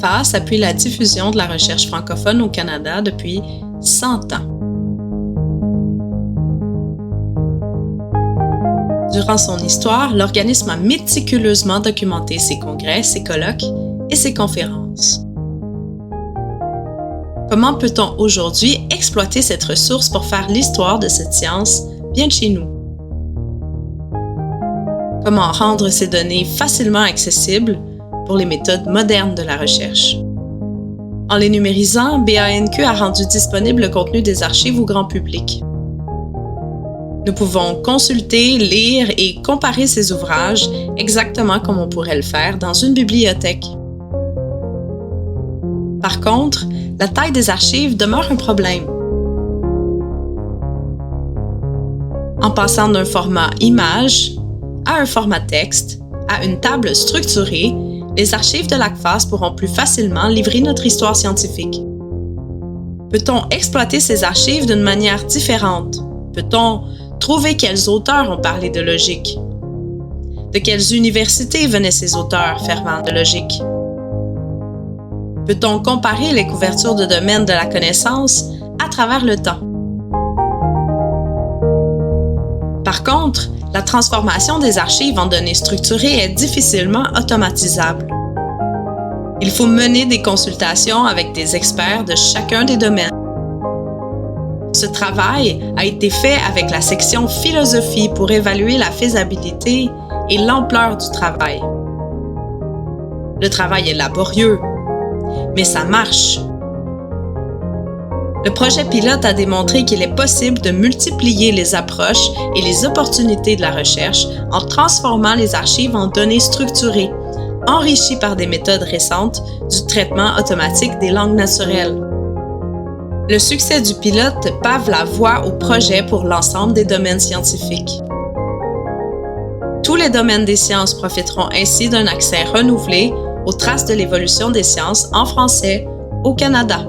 LACFAS appuie la diffusion de la recherche francophone au Canada depuis 100 ans. Durant son histoire, l'organisme a méticuleusement documenté ses congrès, ses colloques et ses conférences. Comment peut-on aujourd'hui exploiter cette ressource pour faire l'histoire de cette science bien de chez nous? Comment rendre ces données facilement accessibles pour les méthodes modernes de la recherche? En les numérisant, BANQ a rendu disponible le contenu des archives au grand public. Nous pouvons consulter, lire et comparer ces ouvrages exactement comme on pourrait le faire dans une bibliothèque. Par contre, la taille des archives demeure un problème. En passant d'un format image à un format texte, à une table structurée, les archives de LACFAS pourront plus facilement livrer notre histoire scientifique. Peut-on exploiter ces archives d'une manière différente? Peut-on trouver quels auteurs ont parlé de logique? De quelles universités venaient ces auteurs fervents de logique? Peut-on comparer les couvertures de domaine de la connaissance à travers le temps? Par contre, la transformation des archives en données structurées est difficilement automatisable. Il faut mener des consultations avec des experts de chacun des domaines. Ce travail a été fait avec la section philosophie pour évaluer la faisabilité et l'ampleur du travail. Le travail est laborieux, mais ça marche. Le projet pilote a démontré qu'il est possible de multiplier les approches et les opportunités de la recherche en transformant les archives en données structurées, enrichies par des méthodes récentes du traitement automatique des langues naturelles. Le succès du pilote pave la voie au projet pour l'ensemble des domaines scientifiques. Tous les domaines des sciences profiteront ainsi d'un accès renouvelé aux traces de l'évolution des sciences en français au Canada.